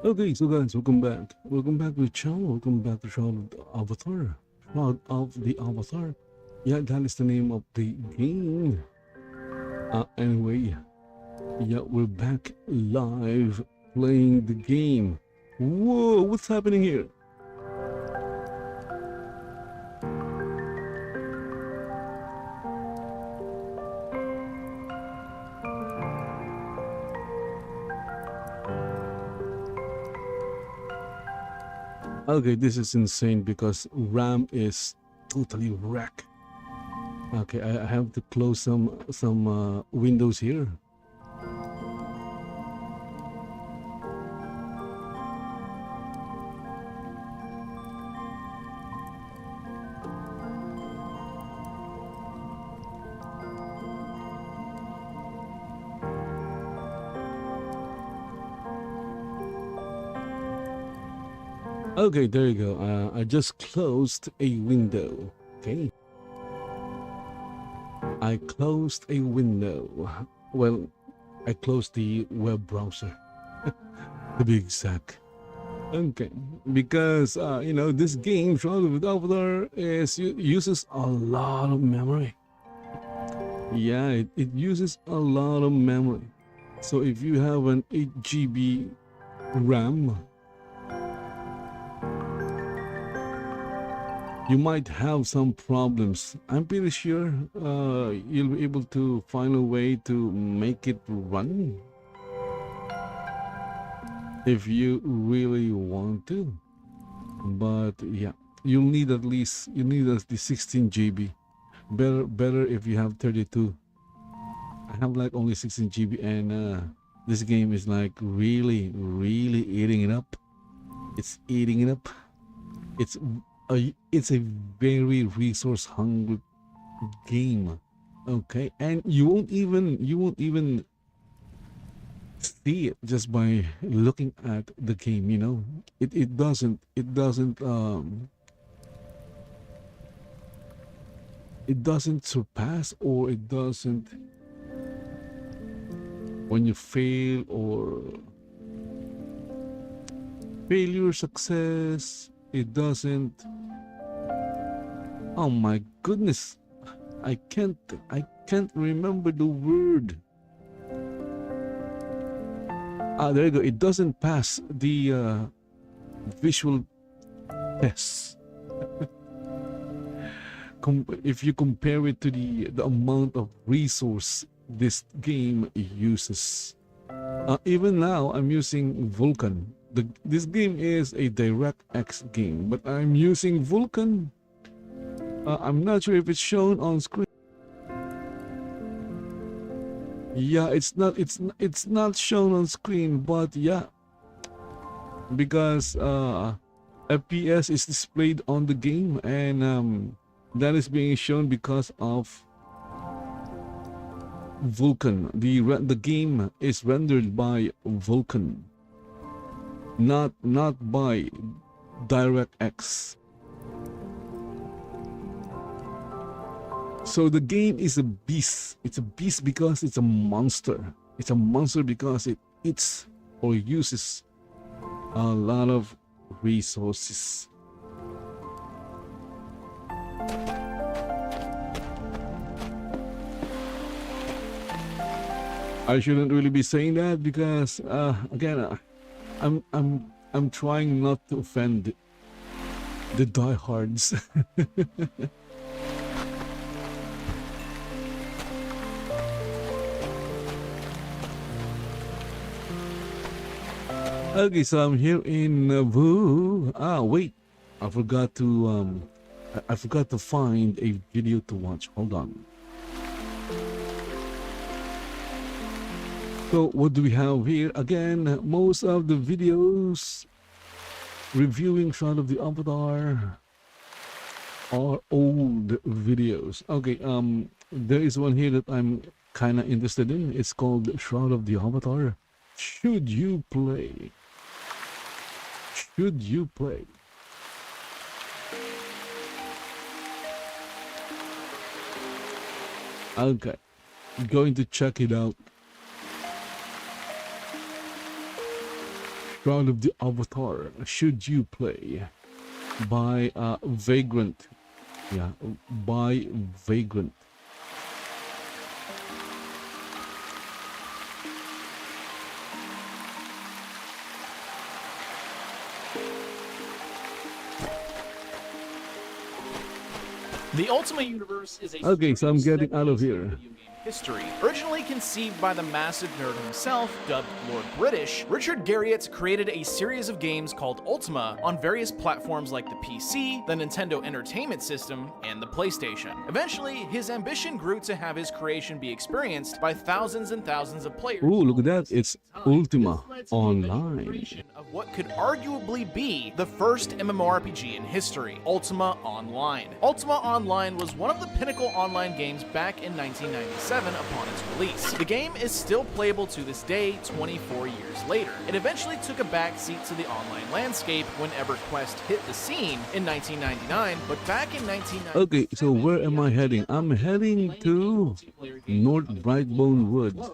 Okay, so guys, welcome back. Welcome back to the channel. Welcome back to Shroud of the Avatar. Shroud of the Avatar. Yeah, that is the name of the game. Anyway, yeah, we're back live playing the game. Whoa, what's happening here? Okay, this is insane because RAM is totally wrecked. Okay, I have to close some windows here. Okay, there you go. I just closed a window. Okay. I closed a window. Well, I closed the web browser. To be exact. Okay, because you know, this game, Shadow of the Avatar, uses a lot of memory. Yeah, it uses a lot of memory. So if you have an 8 GB RAM, you might have some problems. I'm pretty sure you'll be able to find a way to make it run if you really want to. But yeah, you'll need at least the 16 GB. Better if you have 32. I have like only 16 GB, and this game is like really eating it up. It's eating it up. It's a very resource hungry game. Okay, and you won't even see it just by looking at the game. You know, it doesn't surpass, or it doesn't, when you fail or failure, success, it doesn't. Oh my goodness, I can't remember the word. There you go. It doesn't pass the visual test. If you compare it to the amount of resource this game uses. Even now, I'm using Vulkan. This game is a DirectX game, but I'm using Vulkan. I'm not sure if it's shown on screen. Yeah, it's not shown on screen, but yeah, because FPS is displayed on the game, and that is being shown because of Vulkan. The game is rendered by Vulkan, not by DirectX. So the game is a beast. It's a beast because it's a monster. It's a monster because it eats or uses a lot of resources. I shouldn't really be saying that because again, I'm trying not to offend the diehards. Okay, so I'm here in Naboo. Wait, I forgot to I forgot to find a video to watch. Hold on. So what do we have here? Again, most of the videos reviewing Shroud of the Avatar are old videos. Okay, there is one here that I'm kind of interested in. It's called Shroud of the Avatar. Should you play? Should you play? Okay, going to check it out. Shroud of the Avatar, Should You Play, by Vagrant. Yeah, by Vagrant. The Ultima universe is a Okay, so I'm getting out of here. history. Originally conceived by the massive nerd himself, dubbed Lord British, Richard Garriott created a series of games called Ultima on various platforms like the PC, the Nintendo Entertainment System, and the PlayStation. Eventually, his ambition grew to have his creation be experienced by thousands and thousands of players. Ooh, look at that. It's Ultima Online. Of what could arguably be the first MMORPG in history, Ultima Online. Ultima Online was one of the pinnacle online games back in 1997 upon its release. The game is still playable to this day, 24 years later. It eventually took a backseat to the online landscape when EverQuest hit the scene in 1999, but back in 1997... Okay, so where am I heading? I'm heading to North Brightbone Woods.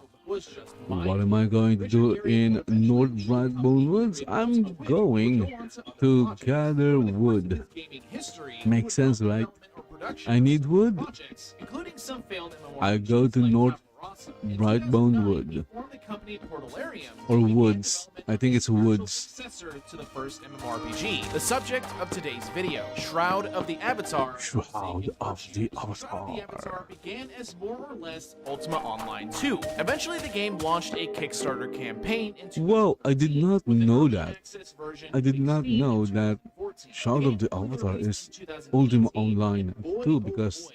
What am I going to do in North Brightbone Woods? I'm going to gather wood. Makes sense, right? I need wood. I go to North Brightbone Wood. Or Woods. I think it's Woods. Successor to the first MMORPG. The subject of today's video, Shroud of the Avatar. Shroud of the Avatar. The Avatar began as more or less Ultima Online 2. Eventually, the game launched a Kickstarter campaign into... Well, I did not know that. I did not know that Shroud of the Avatar is Ultima Online 2 because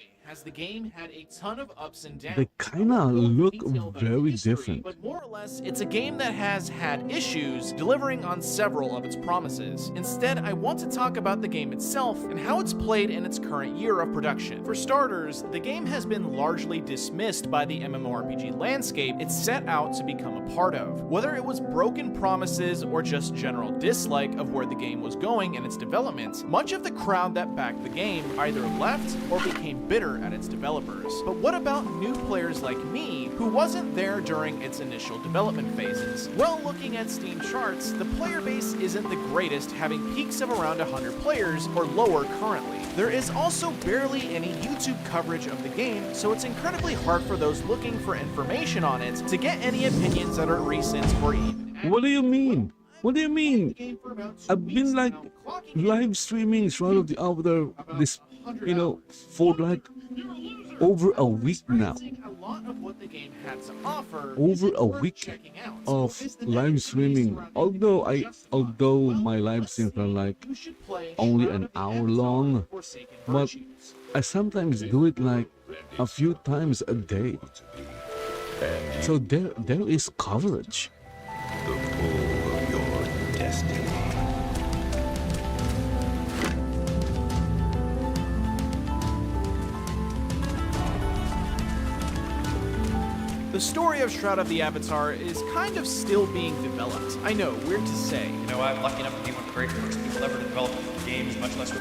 the game had a ton of ups and downs. They kinda look very different. But more or less, it's a game that has had issues delivering on several of its promises. Instead, I want to talk about the game itself and how it's played in its current year of production. For starters, the game has been largely dismissed by the MMORPG landscape it set out to become a part of. Whether it was broken promises or just general dislike of where the game was going in its development, much of the crowd that backed the game either left or became bitter at its developers. But what about new players like me, who wasn't there during its initial development phases? Well, looking at Steam charts, the player base isn't the greatest, having peaks of around 100 players or lower currently. There is also barely any YouTube coverage of the game, so it's incredibly hard for those looking for information on it to get any opinions that are recent or even accurate. What do you mean? What do you mean? I've been like live streaming Shroud of the Avatar this, for like over a week now. Over a week of live streaming. Although my live streams are like only an hour long, but I sometimes do it like a few times a day. So there is coverage. The pull of your destiny. The story of Shroud of the Avatar is kind of still being developed. I know, weird to say. I'm lucky enough to be one of the great first people ever to develop games, much less...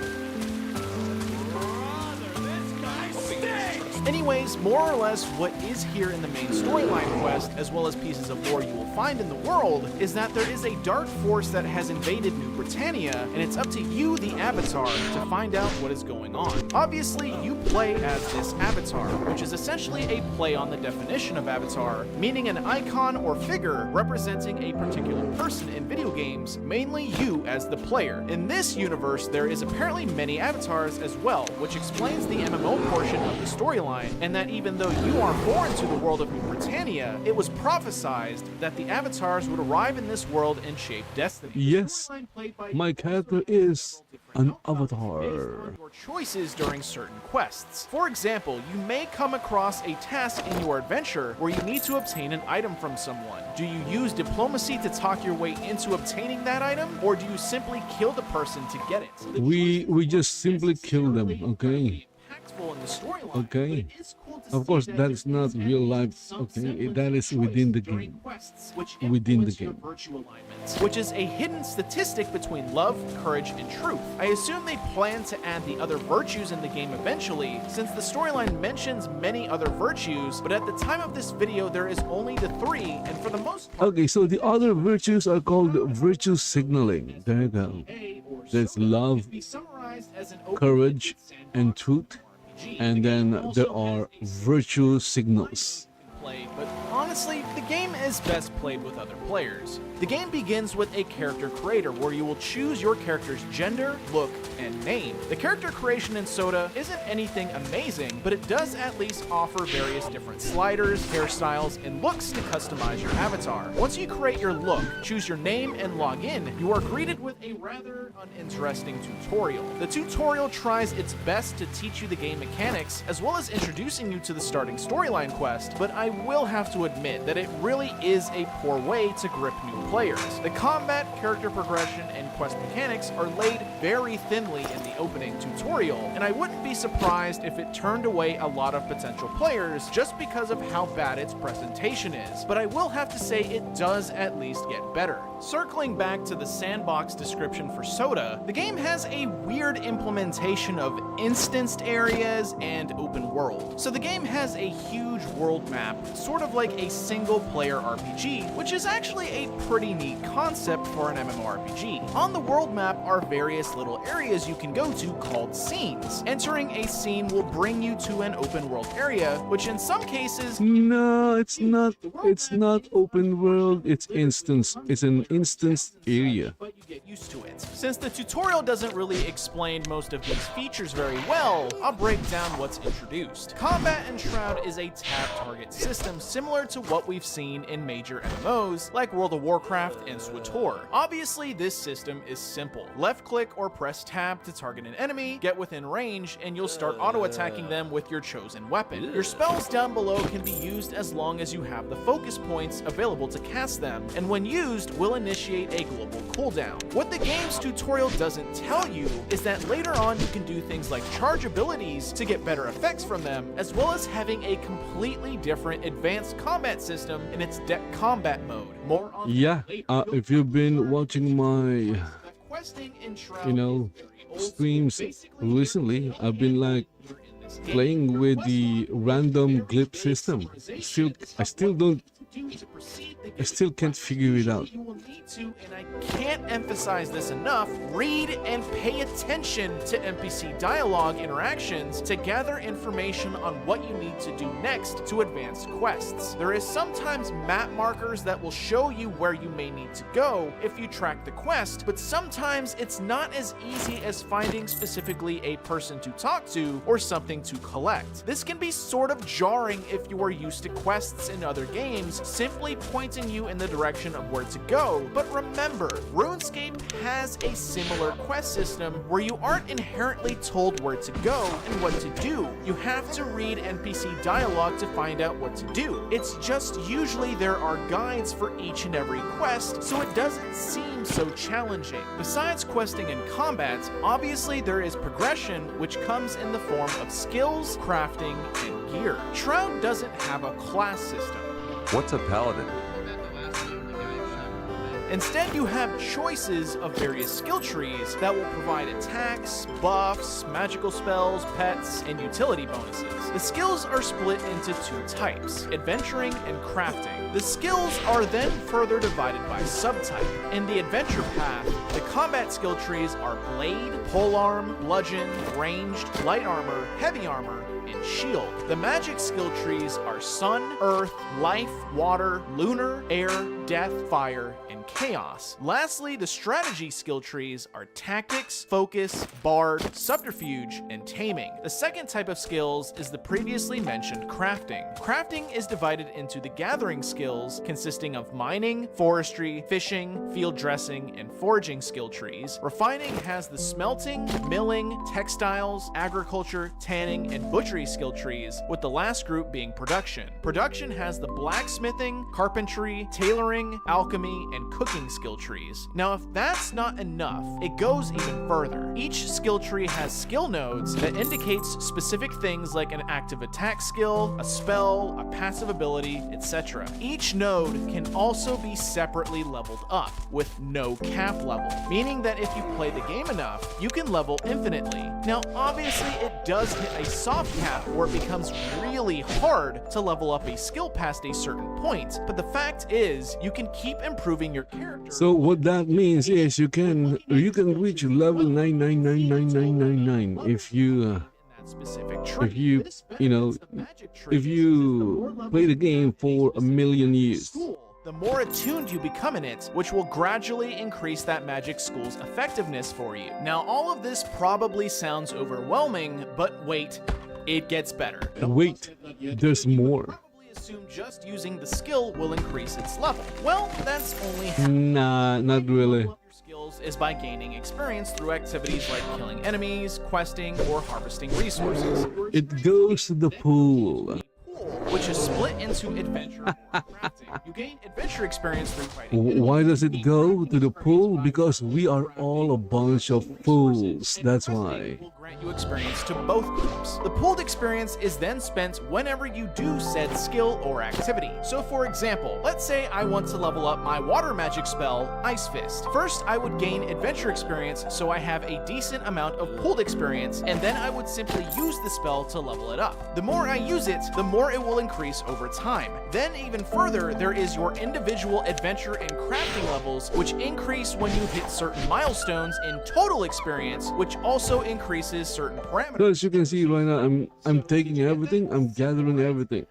Anyways, more or less what is here in the main storyline quest, as well as pieces of lore you will find in the world, is that there is a dark force that has invaded New Britannia, and it's up to you, the Avatar, to find out what is going on. Obviously, you play as this Avatar, which is essentially a play on the definition of Avatar, meaning an icon or figure representing a particular person in video games, mainly you as the player. In this universe, there is apparently many avatars as well, which explains the MMO portion of the storyline, and that even though you are foreign to the world of New Britannia, it was prophesied that the avatars would arrive in this world and shape destiny. Yes, my character is an avatar. Your choices during certain quests. For example, you may come across a task in your adventure where you need to obtain an item from someone. Do you use diplomacy to talk your way into obtaining that item, or do you simply kill the person to get it? We just simply kill them, okay? impactful in the storyline. Okay. But it is cool to Of see course, that that is you not can real make life. some Okay, semblance that of is choice within the during game. quests, which Within the influence your game. virtue alignment, which is a hidden statistic between love, courage, and truth. I assume they plan to add the other virtues in the game eventually, since the storyline mentions many other virtues, but at the time of this video there is only the 3, and for the most part, Okay, so the other virtues are called virtue signaling. There you go. A or There's soda love, can be summarized as an open courage, sandbox and truth, RPG. and The then game there also are has a virtue signals. play, but honestly, the game is best played with other players. The game begins with a character creator where you will choose your character's gender, look, and name. The character creation in Soda isn't anything amazing, but it does at least offer various different sliders, hairstyles, and looks to customize your avatar. Once you create your look, choose your name, and log in, you are greeted with a rather uninteresting tutorial. The tutorial tries its best to teach you the game mechanics, as well as introducing you to the starting storyline quest, but I will have to admit that it really is a poor way to grip new players. The combat, character progression, and quest mechanics are laid very thinly in the opening tutorial, and I wouldn't be surprised if it turned away a lot of potential players just because of how bad its presentation is, but I will have to say it does at least get better. Circling back to the sandbox description for Soda, the game has a weird implementation of instanced areas and open world. So the game has a huge world map, sort of like a single-player RPG, which is actually a pretty neat concept for an MMORPG. On the world map are various little areas you can go to called scenes. Entering a scene will bring you to an open world area, which in some cases No, it's not. It's not open world. It's instance. It's an instance area. but you get used to it. Since the tutorial doesn't really explain most of these features very well, I'll break down what's introduced. Combat in Shroud is a tab target system similar to what we've seen in major MMOs like World of Warcraft and SWTOR. Obviously, this system is simple. Left click or press tab to target an enemy, get within range, and you'll start auto-attacking them with your chosen weapon. Your spells down below can be used as long as you have the focus points available to cast them, and when used, will initiate a global cooldown. What the game's tutorial doesn't tell you is that later on you can do things like charge abilities to get better effects from them, as well as having a completely different advanced combat system in its deck combat mode. More on Yeah. that later. If you've been watching my, That questing in Shroud you know, is very old school. streams Basically, recently, I've been like you're in this game. playing with the random glitch system. I still don't. I still can't figure it out. You will need to, and I can't emphasize this enough, read and pay attention to NPC dialogue interactions to gather information on what you need to do next to advance quests. There is sometimes map markers that will show you where you may need to go if you track the quest, but sometimes it's not as easy as finding specifically a person to talk to or something to collect. This can be sort of jarring if you are used to quests in other games simply pointing you in the direction of where to go, but remember, RuneScape has a similar quest system where you aren't inherently told where to go and what to do. You have to read NPC dialogue to find out what to do. It's just usually there are guides for each and every quest, so it doesn't seem so challenging. Besides questing and combat, obviously there is progression, which comes in the form of skills, crafting, and gear. Shroud doesn't have a class system. What's a paladin? Instead, you have choices of various skill trees that will provide attacks, buffs, magical spells, pets, and utility bonuses. The skills are split into 2 types, adventuring and crafting. The skills are then further divided by subtype. In the adventure path, the combat skill trees are blade, polearm, bludgeon, ranged, light armor, heavy armor, and shield. The magic skill trees are sun, earth, life, water, lunar, air, death, fire, and chaos. Lastly, the strategy skill trees are tactics, focus, bard, subterfuge, and taming. The second type of skills is the previously mentioned crafting. Crafting is divided into the gathering skills consisting of mining, forestry, fishing, field dressing, and foraging skill trees. Refining has the smelting, milling, textiles, agriculture, tanning, and butchery introductory skill trees, with the last group being production. Production has the blacksmithing, carpentry, tailoring, alchemy, and cooking skill trees. Now, if that's not enough, it goes even further. Each skill tree has skill nodes that indicates specific things like an active attack skill, a spell, a passive ability, etc. Each node can also be separately leveled up, with no cap level, meaning that if you play the game enough, you can level infinitely. Now, obviously, it does hit a soft cap where it becomes really hard to level up a skill past a certain point, but the fact is, you can keep improving your character. So what that means is you can reach level 9999999 if you if you play the game for a million years. The more attuned you become in it, which will gradually increase that magic school's effectiveness for you. Now, all of this probably sounds overwhelming, but wait, it gets better. Wait, there's more. Probably assume just using the skill will increase its level. Well, that's only half. Nah, not really. Your skills is by gaining experience through activities like killing enemies, questing, or harvesting resources. It goes to the pool. Which is split into adventure and crafting. You gain adventure experience through fighting. Why does it go to the pool? Because we are all a bunch of fools. That's why. Will grant you experience to both groups. The pooled experience is then spent whenever you do said skill or activity. So for example, let's say I want to level up my water magic spell, Ice Fist. First, I would gain adventure experience so I have a decent amount of pooled experience, and then I would simply use the spell to level it up. The more I use it, the more it will increase over time. Then even further, there is your individual adventure and crafting levels, which increase when you hit certain milestones in total experience, which also increases certain parameters. So as you can see right now, I'm taking everything, I'm gathering everything.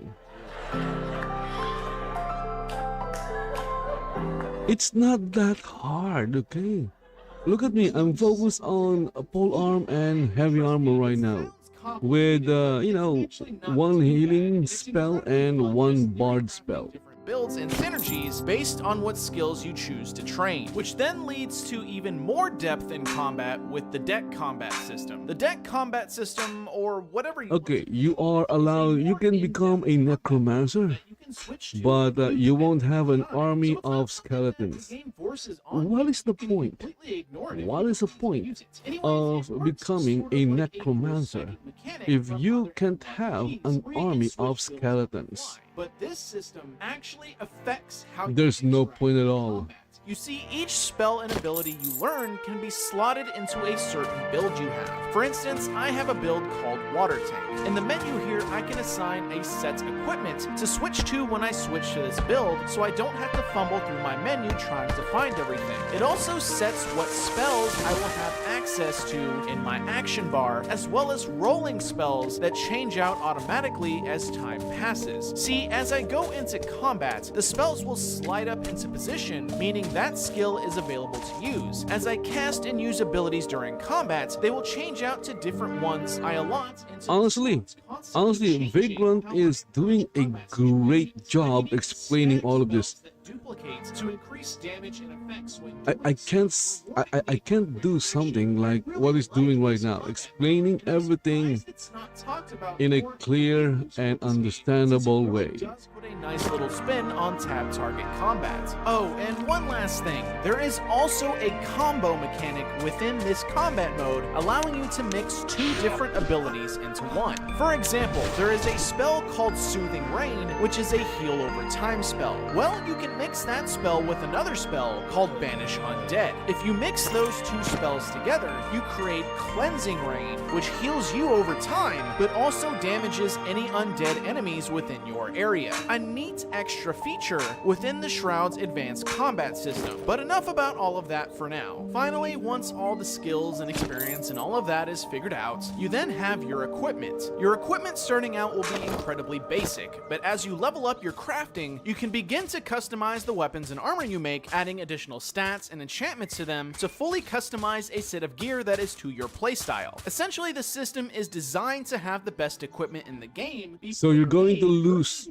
It's not that hard, okay? Look at me, I'm focused on a pole arm and heavy armor right now, with one healing spell and one bard spell. Builds and synergies based on what skills you choose to train, which then leads to even more depth in combat with the deck combat system. The deck combat system, or whatever you you can become a necromancer, but you won't have an army of skeletons. What is the point? What is the point of becoming a necromancer if you can't have an army of skeletons? But this system actually affects how There's no point at all. You see, each spell and ability you learn can be slotted into a certain build you have. For instance, I have a build called Water Tank. In the menu here, I can assign a set equipment to switch to when I switch to this build, so I don't have to fumble through my menu trying to find everything. It also sets what spells I will have access to in my action bar, as well as rolling spells that change out automatically as time passes. See, as I go into combat, the spells will slide up into position, meaning that skill is available to use. As I cast and use abilities during combat, they will change out to different ones I allot into. Honestly, Vagrant is doing a great job explaining all of this. Duplicates to increase damage and effects when I can't do something like what he's doing right now, explaining everything in a clear and understandable way. Put a nice little spin on tab target combat. Oh, and one last thing. There is also a combo mechanic within this combat mode, allowing you to mix two different abilities into one. For example, there is a spell called Soothing Rain, which is a heal over time spell. Well, you can mix that spell with another spell called Banish Undead. If you mix those two spells together, you create Cleansing Rain, which heals you over time, but also damages any undead enemies within your area. A neat extra feature within the Shroud's advanced combat system. But enough about all of that for now. Finally, once all the skills and experience and all of that is figured out, you then have your equipment. Your equipment starting out will be incredibly basic, but as you level up your crafting, you can begin to customize the weapons and armor you make, adding additional stats and enchantments to them to fully customize a set of gear that is to your playstyle. Essentially, the system is designed to have the best equipment in the game. So you're going to lose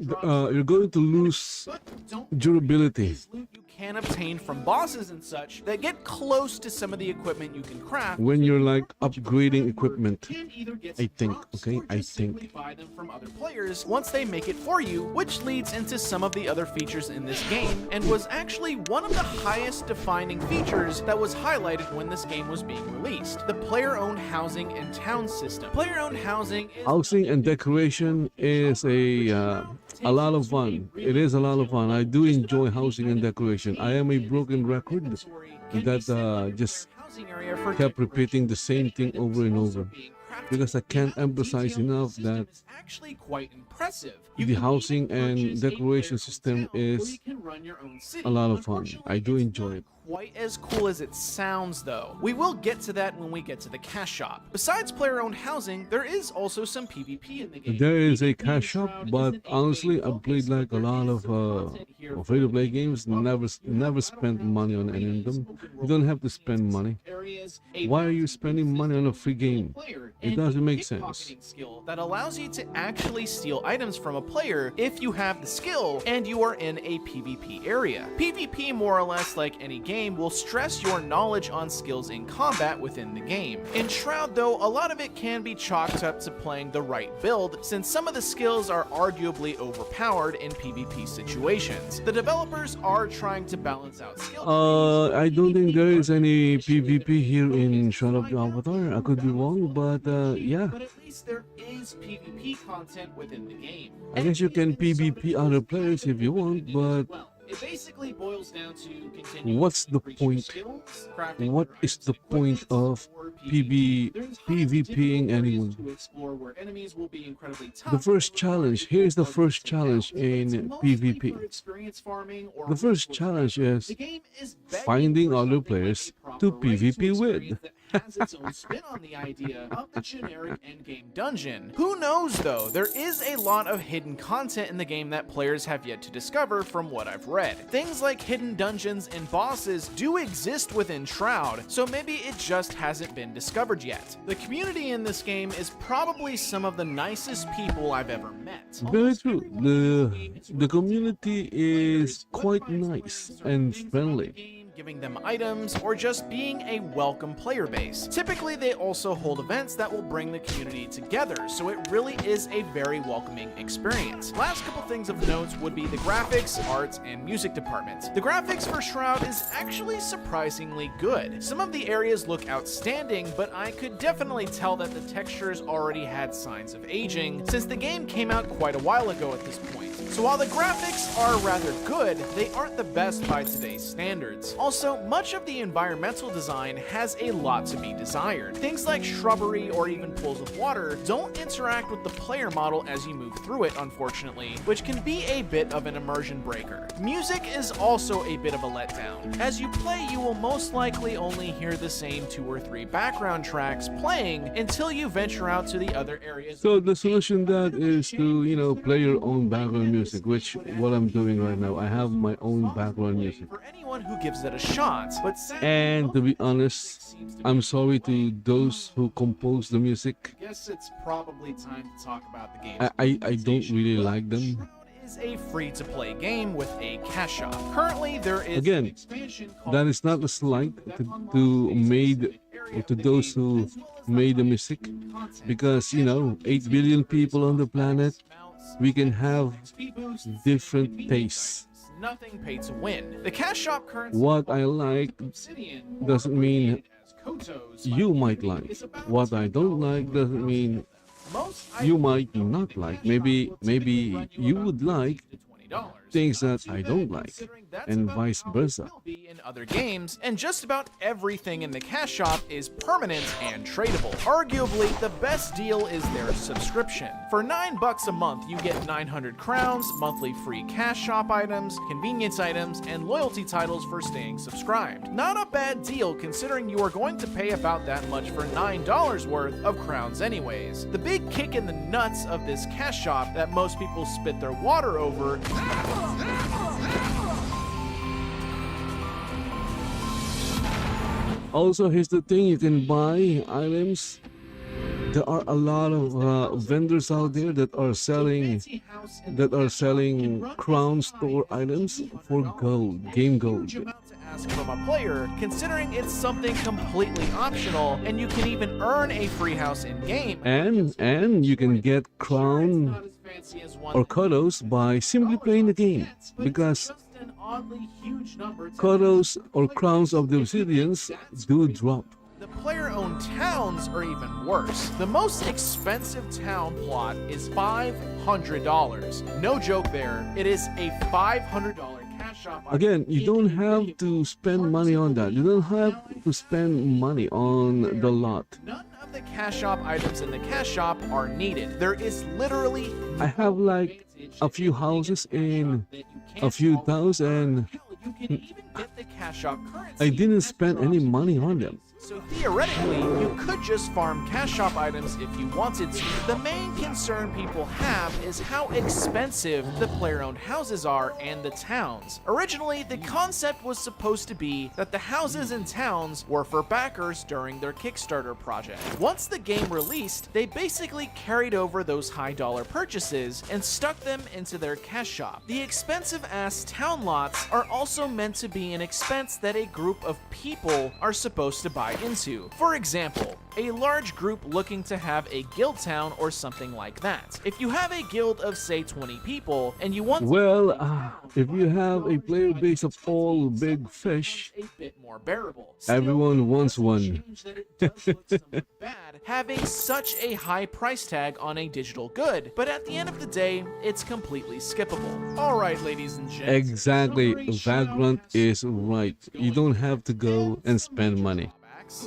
durability. You can obtain from bosses and such that get close to some of the equipment you can craft. When you're like upgrading equipment, Can either get I think, drops okay, or I just simply think. buy them from other players once they make it for you, which leads into some of the other features in this game, and was actually one of the highest defining features that was highlighted when this game was being released: the player-owned housing and town system. Player-owned housing is Housing and decoration is a lot of fun. It is a lot of fun. I do enjoy housing and decoration. I am a broken record that just housing area for kept repeating the same thing over and over, because I can't emphasize enough that it's actually quite impressive. the housing and decoration system is a lot of fun. I do enjoy it. Quite as cool as it sounds, though. We will get to that when we get to the cash shop. Besides player-owned housing, there is also some PvP in the game. There is a cash shop, but honestly, I've played like a lot of free-to-play games. Never spent money on any of them. You don't have to spend money. Why are you spending money on a free game? It doesn't make sense. Skill that allows you to actually steal items from a player if you have the skill and you are in a PvP area. PvP, more or less like any game, will stress your knowledge on skills in combat within the game. In Shroud, though, a lot of it can be chalked up to playing the right build, since some of the skills are arguably overpowered in PvP situations. The developers are trying to balance out skill. I don't think there is any PvP here in Shroud of the Avatar. I could be wrong, but yeah. But at least there is PvP content within the game. I guess you can PvP other players if you want, but Well, it basically boils down to continue what's the point? skills, crafting What is the point of PvPing anyone? to explore where enemies will be incredibly tough. The first challenge, here's the first challenge in PvP. Experience farming or The first challenge is the game is begging finding for other something players like a to proper race PvP with. experience that has its own spin on the idea of the generic endgame dungeon. Who knows though, there is a lot of hidden content in the game that players have yet to discover from what I've read. Things like hidden dungeons and bosses do exist within Shroud, so maybe it just hasn't been discovered yet. The community in this game is probably some of the nicest people I've ever met. Very true. The community is quite nice and friendly. Giving them items, or just being a welcome player base. Typically, they also hold events that will bring the community together, so it really is a very welcoming experience. Last couple things of note would be the graphics, arts, and music department. The graphics for Shroud is actually surprisingly good. Some of the areas look outstanding, but I could definitely tell that the textures already had signs of aging, since the game came out quite a while ago at this point. So while the graphics are rather good, they aren't the best by today's standards. Also, much of the environmental design has a lot to be desired. Things like shrubbery or even pools of water don't interact with the player model as you move through it, unfortunately, which can be a bit of an immersion breaker. Music is also a bit of a letdown. As you play, you will most likely only hear the same 2 or 3 background tracks playing until you venture out to the other areas. So the solution that is to, play your own background music, which what I'm doing right now. I have my own background music. For anyone who gives it a shot, but And to be honest, I'm sorry to those who compose the music. I guess it's probably time to talk about the game. I don't really like them. Is a free-to-play game with a cash shop. Currently, there is Again, an expansion called that is not a slight to those who made the music, because 8 billion people on the planet, we can have different tastes. Nothing pay to win. The cash shop currency What I like doesn't mean you might like. What I don't like doesn't mean you might not like. Maybe you would like things that I don't like, and vice versa. In other games, and just about everything in the cash shop is permanent and tradable. Arguably, the best deal is their subscription. For $9 a month, you get 900 crowns, monthly free cash shop items, convenience items, and loyalty titles for staying subscribed. Not a bad deal considering you are going to pay about that much for $9 worth of crowns anyways. The big kick in the nuts of this cash shop that most people spit their water over Also, here's the thing, you can buy items there are a lot of vendors out there that are selling crown store items for gold, game gold. Ask from a player, considering it's something completely optional, and you can even earn a free house in game. And you can get crown or kudos by simply playing the game, because kudos or crowns of the obsidians do drop. The player-owned towns are even worse. The most expensive town plot is $500. No joke there. It is a $500 cash shop. Again, you don't have to spend money on that. You don't have to spend money on the lot. None of the cash shop items in the cash shop are needed. There is literally I have like a few houses in a few thousand. you can even get the cash shop currency. I didn't spend any money on them. So theoretically, you could just farm cash shop items if you wanted to. The main concern people have is how expensive the player-owned houses are and the towns. Originally, the concept was supposed to be that the houses and towns were for backers during their Kickstarter project. Once the game released, they basically carried over those high-dollar purchases and stuck them into their cash shop. The expensive-ass town lots are also meant to be an expense that a group of people are supposed to buy into. For example, a large group looking to have a guild town or something like that. If you have a guild of say 20 people and you want if you have a player base of all big fish, a bit more bearable. everyone wants one. Bad having such a high price tag on a digital good, but at the end of the day, it's completely skippable. All right, ladies and gents. Exactly, Vagrant is right. You don't have to go and spend money.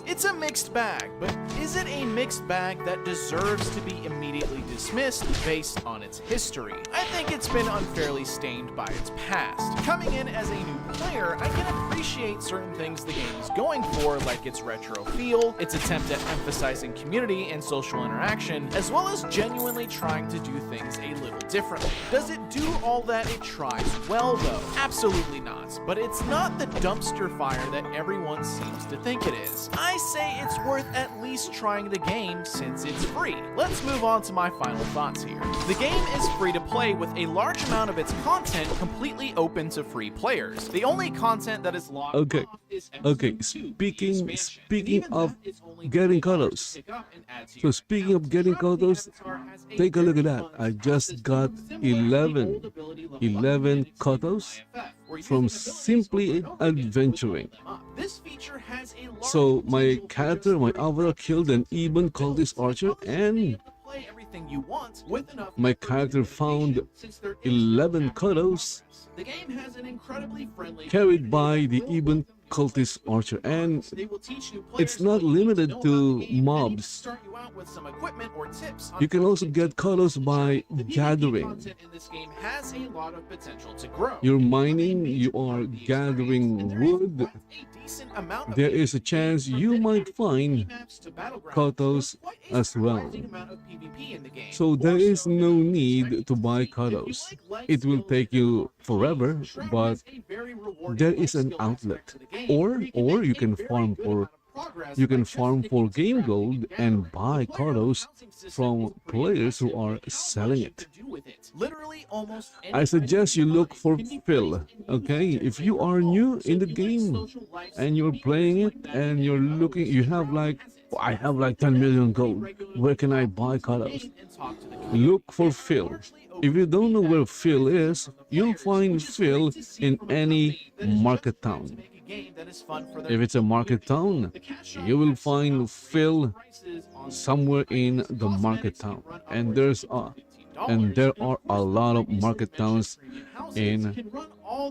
It's a mixed bag, but is it a mixed bag that deserves to be immediately dismissed based on its history? I think it's been unfairly stained by its past. Coming in as a new player, I can appreciate certain things the game is going for, like its retro feel, its attempt at emphasizing community and social interaction, as well as genuinely trying to do things a little differently. Does it do all that it tries well, though? Absolutely not, but it's not the dumpster fire that everyone seems to think it is. I say it's worth at least trying the game since it's free. Let's move on to my final thoughts here. The game is free to play with a large amount of its content completely open to free players. The only content that is locked Okay, off is okay. Speaking of getting kudos. So speaking of getting kudos, take a look at that. I just got 11 kudos from simply adventuring. This feature has a large So my character, my avatar, killed an even cultist archer, and play everything you want with enough my character found 11 kudos The game has an incredibly friendly carried by the even cultist archer, and They will teach new players it's not limited know to about the game and mobs. start you out with some equipment or tips on You can also get kudos by the PvP gathering. content in this game has a lot of potential to grow. You're mining, you are gathering wood. A decent amount of There is a chance you might find maps to battlegrounds. kudos Quite a as well. surprising amount of PvP in the game. So there is no need to buy kudos. It will take you forever, but there is an outlet. Or you can farm for game gold and buy kudos from players who are selling it. I suggest you look for fill, okay? If you are new in the game and you're playing it and you're looking, I have like 10 million gold. Where can I buy kudos? Look for fill. If you don't know where fill is, you'll find fill in any market town. If it's a market town, you will find fill somewhere in the market town. And there are a lot of market towns in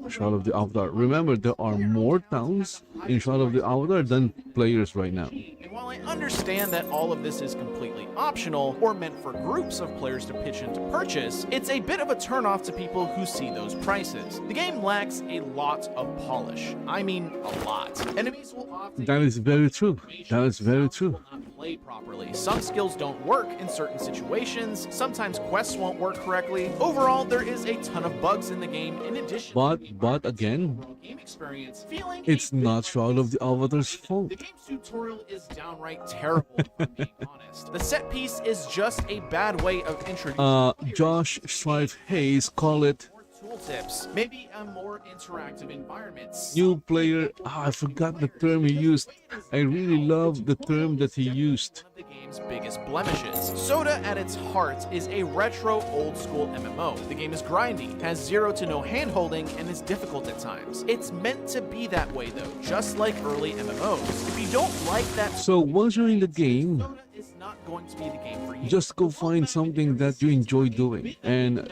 Shadow of the Avatar. Remember, there are more towns in Shadow of the Avatar than players right now. And while I understand that all of this is completely optional or meant for groups of players to pitch in to purchase, it's a bit of a turnoff to people who see those prices. The game lacks a lot of polish. I mean, a lot. Enemies will often That is very true. That is very true. play properly. Some skills don't work in certain situations, sometimes quests won't work correctly. Overall, there is a ton of bugs in the game in addition But again, game experience feeling it's not Shroud of the Avatar's fault. the game's tutorial is downright terrible, if I'm being honest. The set piece is just a bad way of introducing Josh Strife Hayes call it more tooltips, maybe a more interactive environment. new player. I forgot the term he used. I really love the term that he used. One of the game's biggest blemishes. Soda at its heart is a retro old school MMO. The game is grindy, has zero to no hand-holding, and is difficult at times. It's meant to be that way though, just like early MMOs. If you don't like that, So once you're in the game, Soda is not going to be the game for you. just go find something that you enjoy doing and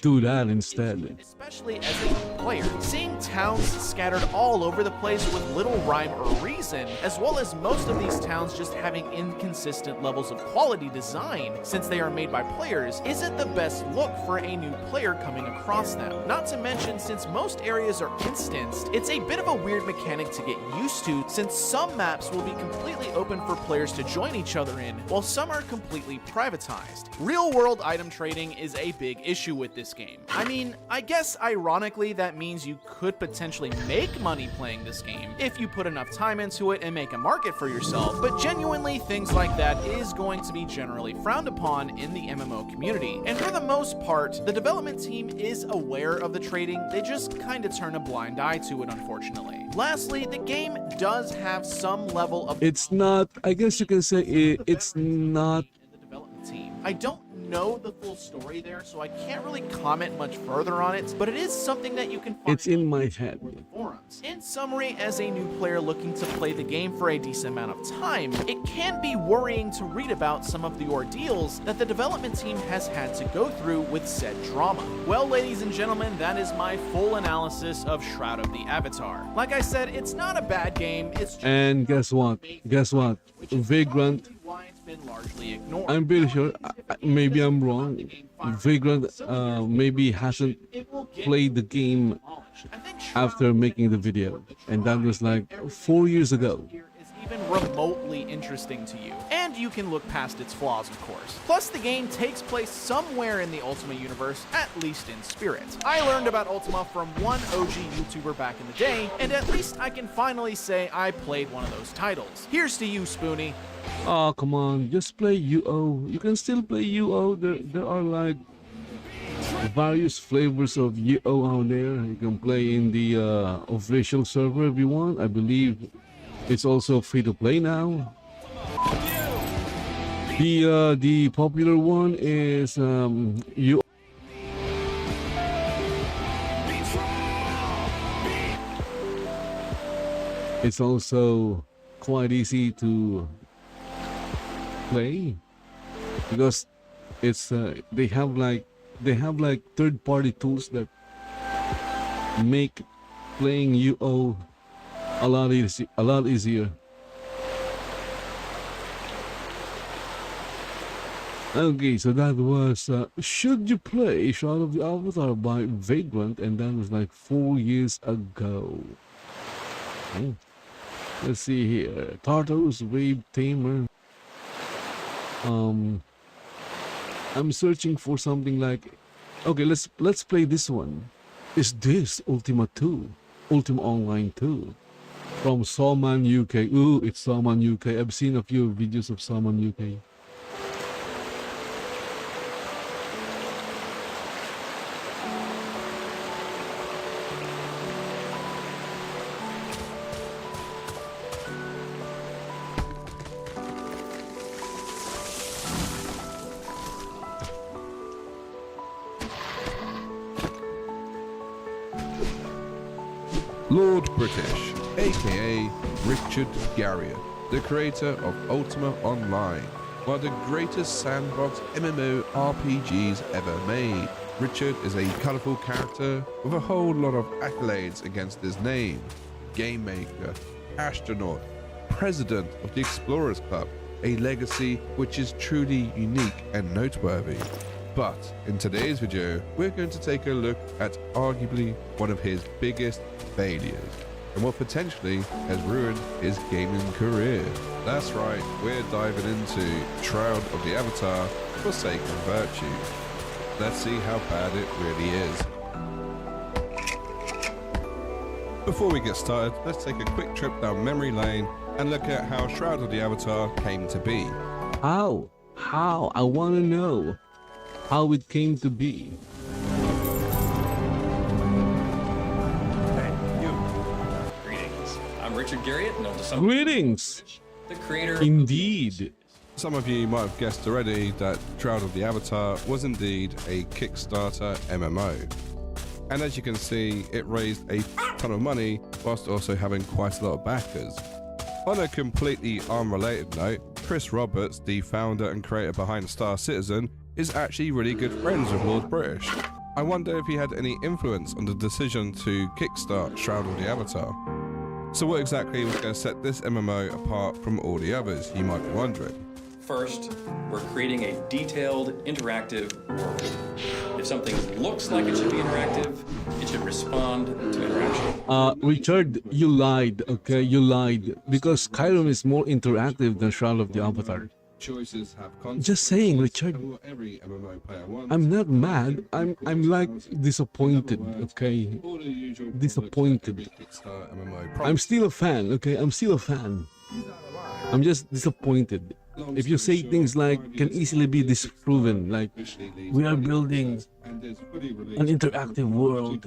do that instead. Especially as a new player. Seeing towns scattered all over the place with little rhyme or reason, as well as most of these towns just having inconsistent levels of quality design since they are made by players, isn't the best look for a new player coming across them. Not to mention, since most areas are instanced, it's a bit of a weird mechanic to get used to, since some maps will be completely open for players to join each other in, while some are completely privatized. Real-world item trading is a big issue with this game. I mean, I guess ironically that means you could potentially make money playing this game if you put enough time into it and make a market for yourself, but genuinely things like that is going to be generally frowned upon in the MMO community. And for the most part, the development team is aware of the trading, they just kinda turn a blind eye to it, unfortunately. Lastly, the game does have some level of It's not, I guess you can say it's not. in the development team. I don't know the full story there, so I can't really comment much further on it, but it is something that you can find It's in my head. on the forums. In summary, as a new player looking to play the game for a decent amount of time, it can be worrying to read about some of the ordeals that the development team has had to go through with said drama. Well, ladies and gentlemen, that is my full analysis of Shroud of the Avatar. Like I said, it's not a bad game, it's just And guess what? Guess what? Vagrant. why it's been largely ignored. I'm pretty sure. Maybe I'm wrong. Vagrant maybe hasn't played the game I think Shroud after making the video, and that was like 4 years ago. here is even remotely interesting to you. And you can look past its flaws, of course. Plus, the game takes place somewhere in the Ultima universe, at least in spirit. I learned about Ultima from one OG YouTuber back in the day, and at least I can finally say I played one of those titles. Here's to you, Spoonie. Oh, come on, just play UO. You can still play UO. There are like various flavors of UO out there. You can play in the official server if you want. I believe it's also free to play now. The popular one is UO. It's also quite easy to play because it's they have like third-party tools that make playing UO a lot easier. Okay, so that was Should You Play Shroud of the Avatar by Vagrant, and that was like 4 years ago. Oh. Let's see here. Tartarus Wave Tamer. I'm searching for something like. Okay, let's play this one. Is this Ultima 2? Ultima Online 2 from Sawman UK. Ooh, it's Sawman UK. I've seen a few videos of Sawman UK. Lord British, aka Richard Garriott, the creator of Ultima Online, one of the greatest sandbox MMORPGs ever made. Richard is a colourful character with a whole lot of accolades against his name. Game maker, astronaut, president of the Explorers Club, a legacy which is truly unique and noteworthy. But in today's video, we're going to take a look at arguably one of his biggest failures. and what potentially has ruined his gaming career. That's right, we're diving into Shroud of the Avatar, Forsaken Virtue. Let's see how bad it really is. Before we get started, let's take a quick trip down memory lane and look at how Shroud of the Avatar came to be. How? I want to know how it came to be. Hey, you. Greetings. I'm Richard Garriott, known to some Greetings! the creator. Indeed. Some of you might have guessed already that Shroud of the Avatar was indeed a Kickstarter MMO. And as you can see, it raised a ton of money whilst also having quite a lot of backers. On a completely unrelated note, Chris Roberts, the founder and creator behind Star Citizen, is actually really good friends with Lord British. I wonder if he had any influence on the decision to kickstart Shroud of the Avatar. So what exactly was going to set this MMO apart from all the others, you might be wondering. First, we're creating a detailed, interactive world. If something looks like it should be interactive, it should respond to interaction. Richard, you lied, okay? You lied. Because Skyrim is more interactive than Shroud of the Avatar. Choices have Just saying, Richard. Every MMO player wants. I'm not mad. I'm like disappointed, okay? Disappointed. I'm still a fan, okay? I'm still a fan. I'm just disappointed. If you say things like can easily be disproven, like we are building an interactive world.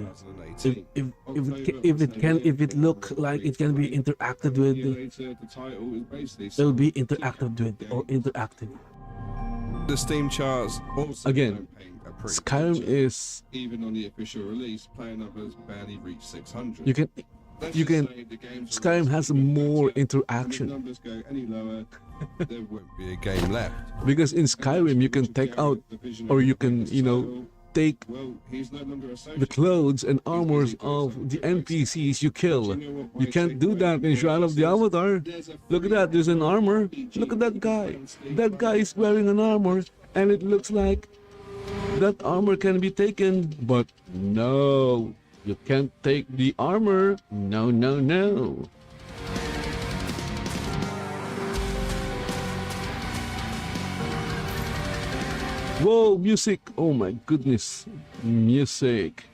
If it look like it can be interacted with, it'll be interactive with or interactive. The Steam charts also Again, don't paint a pretty Skyrim picture. is Even on the official release, player numbers barely reached 600. you can Skyrim has more interaction. Numbers go any lower, there won't be a game left. Because in Skyrim you can take out or you can, take the clothes and armors of the NPCs you kill. You can't do that in Shroud of the Avatar. Look at that, there's an armor. Look at that guy. That guy is wearing an armor and it looks like that armor can be taken, but no. You can't take the armor. No. Whoa, music. Oh my goodness. Music.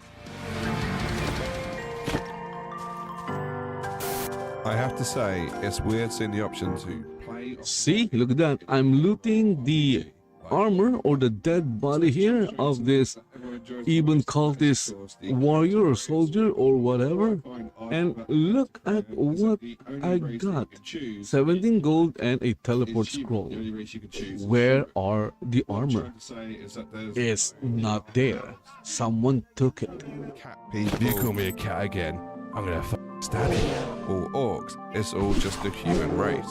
I have to say, it's weird seeing the option to play. See, look at that. I'm looting the armor or the dead body here of this even cultist warrior or soldier or whatever, and look at what I got. 17 gold and a teleport scroll. Where are the armor? It's not there. Someone took it. Cat people. If you call me a cat again, I'm gonna stab you. Or orcs, it's all just the human race.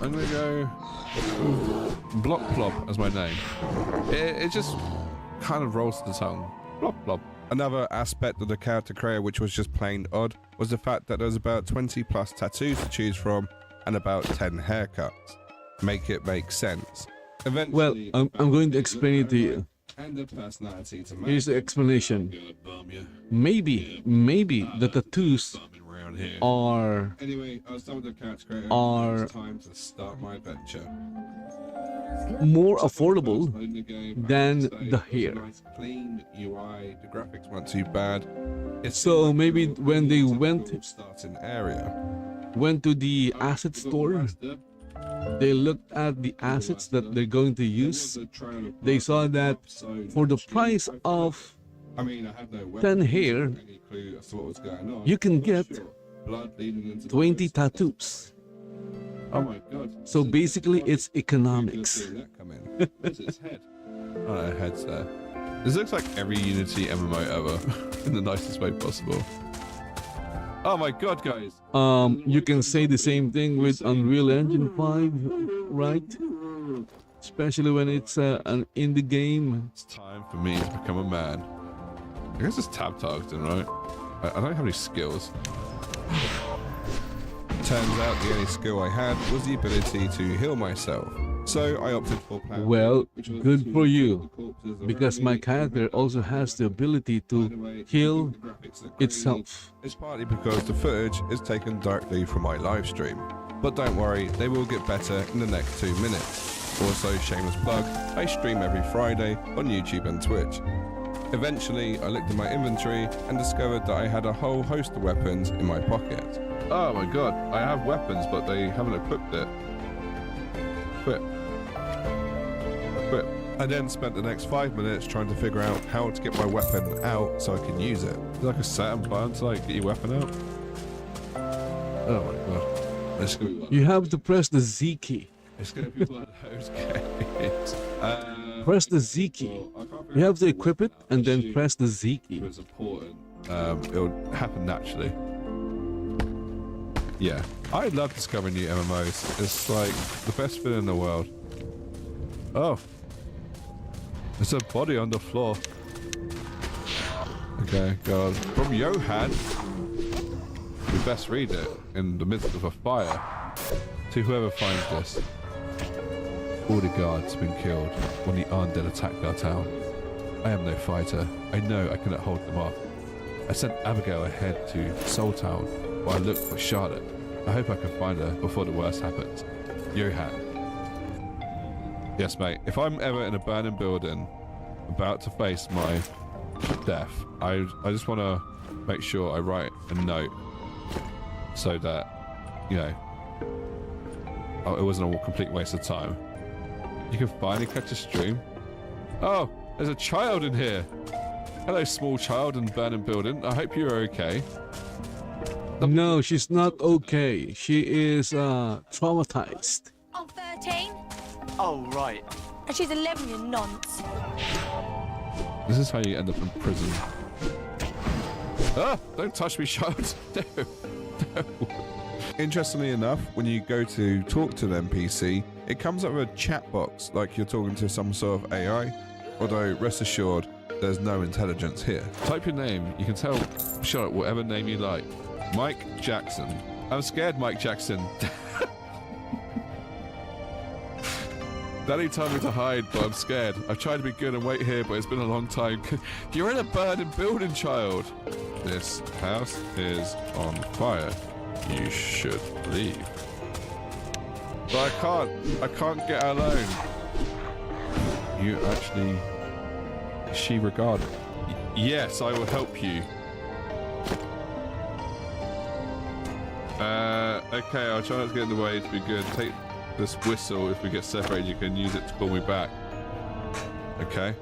I'm gonna go Block Plop as my name. It just kind of rolls to the tongue. Blop blop. Another aspect of the character creator which was just plain odd was the fact that there's about 20 plus tattoos to choose from and about 10 haircuts. Make it make sense. Eventually, Well, I'm going to explain it to you. and the personality to Here's the explanation. Maybe the tattoos are Anyway, I was done with the character creator. Are- It's time to start my adventure. more affordable Loading the game, than I have to say, the it's a hair. nice clean UI. The graphics weren't too bad. It's So maybe when they went starting area. to the asset store, they looked at the assets that they're going to use. They saw that for the price of I mean, I had no 10 hair, any clue as to what was going on. you can get Blood leading into the 20 place. tattoos. Oh my god. So basically it's economics. Where's its head? Oh no, head's there. This looks like every Unity MMO ever in the nicest way possible. Oh my god, guys. You can say the same thing with Unreal Engine 5, right? Especially when it's an indie game. It's time for me to become a man. I guess it's tab targeting, right? I don't have any skills. Turns out the only skill I had was the ability to heal myself. So I opted for plan Well, B, which was good to for you, the corpses because my already. character also has the ability By the to way, heal the graphics look crazy. itself. It's partly because the footage is taken directly from my live stream. But don't worry, they will get better in the next 2 minutes. Also, shameless plug, I stream every Friday on YouTube and Twitch. Eventually, I looked at my inventory and discovered that I had a whole host of weapons in my pocket. Oh my god, I have weapons, but they haven't equipped it. Equip. Equip. I then spent the next 5 minutes trying to figure out how to get my weapon out so I can use it. Is there like a certain button to like get your weapon out? Oh my god. It's gonna be one. You have to press the Z key. It's gonna be one of those games. Press the Z key. Well, I can't figure You out have to how equip it out and then shoot. press the Z key. It was important. It'll happen naturally. Yeah, I love discovering new MMOs. It's like the best feeling in the world. Oh, there's a body on the floor. Okay, God. From Johan. We best read it in the midst of a fire. To whoever finds this. All the guards have been killed when the undead attacked our town. I am no fighter. I know I cannot hold them off. I sent Abigail ahead to Soul Town while I looked for Charlotte. I hope I can find her before the worst happens. Johan. Yes, mate. If I'm ever in a burning building, about to face my death, I just want to make sure I write a note so that, you know, it wasn't a complete waste of time. You can finally catch a stream. Oh, there's a child in here. Hello, small child in burning building. I hope you're okay. No, she's not okay. She is traumatized. I'm 13, Oh, right. and she's 11, you nonce. This is how you end up in prison. Ah! Don't touch me, child. No. No. Interestingly enough, when you go to talk to the NPC, it comes up with a chat box like you're talking to some sort of AI. Although, rest assured, there's no intelligence here. Type your name. You can tell Charlotte whatever name you like. Mike Jackson. I'm scared, Mike Jackson. Daddy told me to hide, but I'm scared. I've tried to be good and wait here, but it's been a long time. You're in a burning building, child. This house is on fire. You should leave. But I can't get her alone. You actually... Is she regarded? Yes, I will help you. Okay, I'll try not to get in the way to be good. Take this whistle. If we get separated, you can use it to call me back. Okay.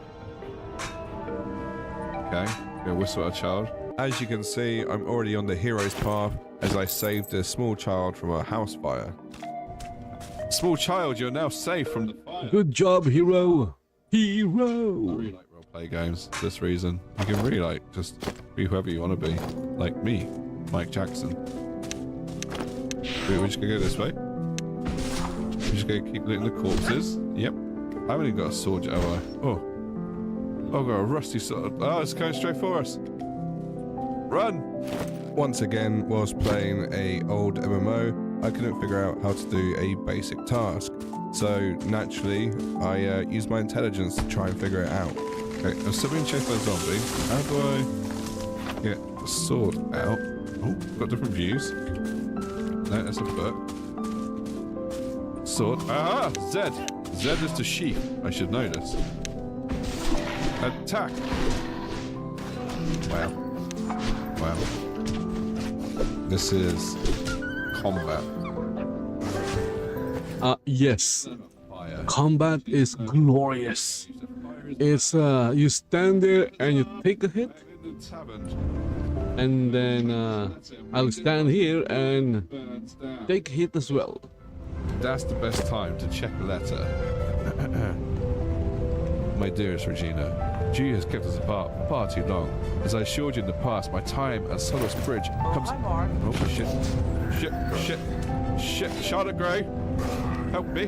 Okay, gonna whistle at a child. As you can see, I'm already on the hero's path as I saved a small child from a house fire. Small child, you're now safe from the fire. Good job, hero. I Hero. really like roleplay games for this reason. You can really like just be whoever you want to be. Like me, Mike Jackson. We're just gonna go this way. We're just gonna keep looting the corpses. Yep. I haven't even got a sword yet, have I? Oh. Oh, I've got a rusty sword. Oh, it's coming straight for us. Run! Once again, whilst playing a old MMO, I couldn't figure out how to do a basic task. So naturally, I used my intelligence to try and figure it out. Okay, I'm still being chased by a zombie. How do I get the sword out? Oh, got different views. No, that's a book. Sword. Ah, Z. Z is the sheep. I should know this. Attack. Wow. Wow. This is combat. Yes. Fire. Combat is glorious. It's you stand there and you take a hit, In the tavern. and then I'll stand here and Burns down. take a hit as well. That's the best time to check a letter. My dearest Regina, G has kept us apart for far too long. As I assured you in the past, my time at Solace Bridge comes... Oh, shit. Shit, shit, shit. Charlotte Grey, help me.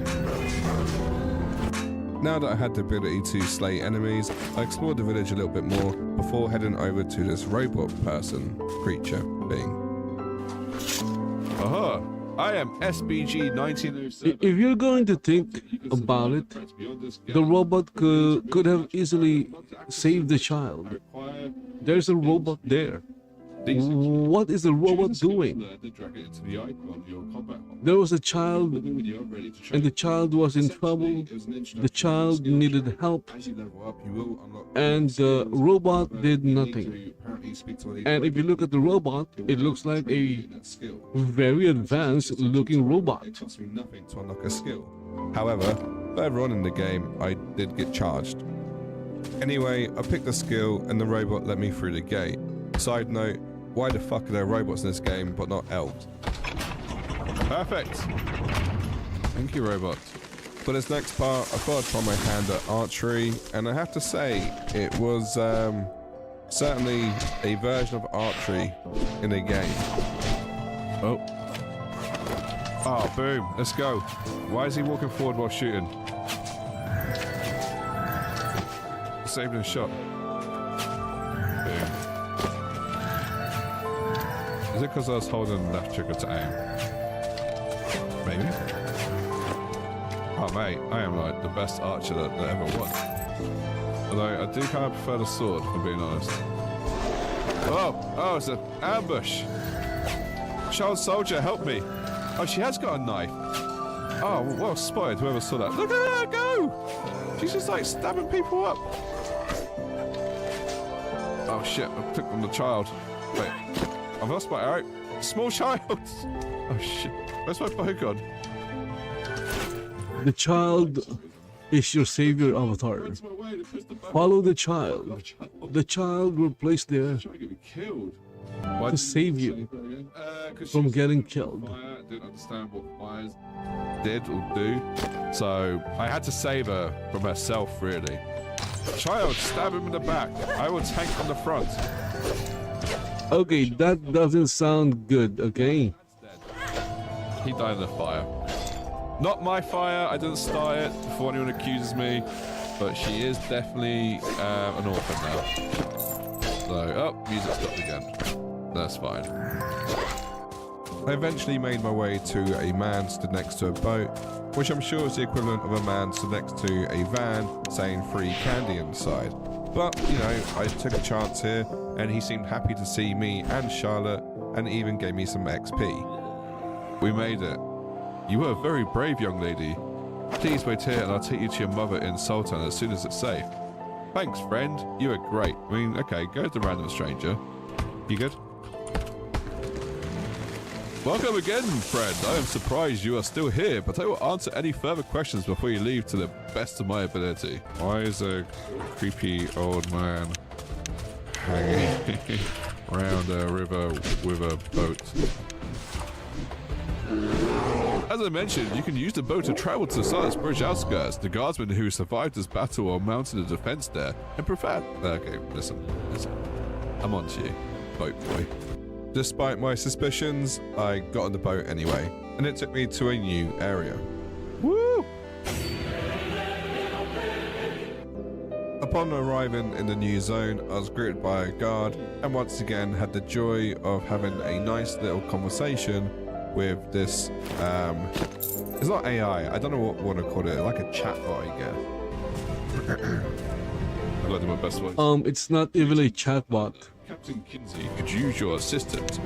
Now that I had the ability to slay enemies, I explored the village a little bit more before heading over to this robot person, creature, being. Aha! I am SBG 1907. If you're going to think about it, the robot could have easily saved the child. There's a robot there. What is the robot doing? There was a child, and the child was in trouble. The child needed help, and the robot did nothing. And if you look at the robot, it looks like a very advanced looking robot. Nothing to unlock a skill. However, further on in the game, I did get charged. Anyway, I picked the skill and the robot let me through the gate. Side note, why the fuck are there robots in this game but not elves? Perfect! Thank you, robot. For this next part, I thought I'd try my hand at archery, and I have to say, it was certainly a version of archery in a game. Oh. Oh, boom. Let's go. Why is he walking forward while shooting? Saved a shot. Boom. Is it because I was holding the left trigger to aim? Maybe? Oh mate, I am like the best archer that ever was. Although I do kind of prefer the sword, if I'm being honest. Oh, it's an ambush. Child soldier, help me. Oh, she has got a knife. Oh, well spotted, whoever saw that. Look at her go! She's just like stabbing people up. Oh shit, I clicked on the child. Wait, I've lost my arrow. Small child! Oh shit, where's my bow gone? The child is your savior avatar. Follow the child. The child will place there to save you from getting killed. I didn't understand what fires did or do, so I had to save her from herself, really. Child, stab him in the back. I will tank on the front. Okay, that doesn't sound good, okay? He died in the fire. Not my fire, I didn't start it before anyone accuses me, but she is definitely an orphan now. So, oh, music stopped again. That's fine. I eventually made my way to a man stood next to a boat, which I'm sure is the equivalent of a man stood next to a van saying free candy inside. But, you know, I took a chance here, and he seemed happy to see me and Charlotte, and even gave me some XP. We made it. You were very brave, young lady. Please wait here and I'll take you to your mother in Sultan as soon as it's safe. Thanks, friend. You were great. I mean, okay, go to the random stranger. You good? Welcome again, friend. I am surprised you are still here, but I will answer any further questions before you leave to the best of my ability. Why is a creepy old man hanging around a river with a boat? As I mentioned, you can use the boat to travel to the Solace Bridge outskirts. The guardsmen who survived this battle are mounting a defense there and prepared. Okay, listen. I'm on to you, boat boy. Despite my suspicions, I got on the boat anyway, and it took me to a new area. Woo! Upon arriving in the new zone, I was greeted by a guard, and once again had the joy of having a nice little conversation with this, it's not AI, I don't know what I want to call it, like a chatbot, I guess. I got to do my best voice. It's not even a chatbot. Captain Kinsey could use your assistance.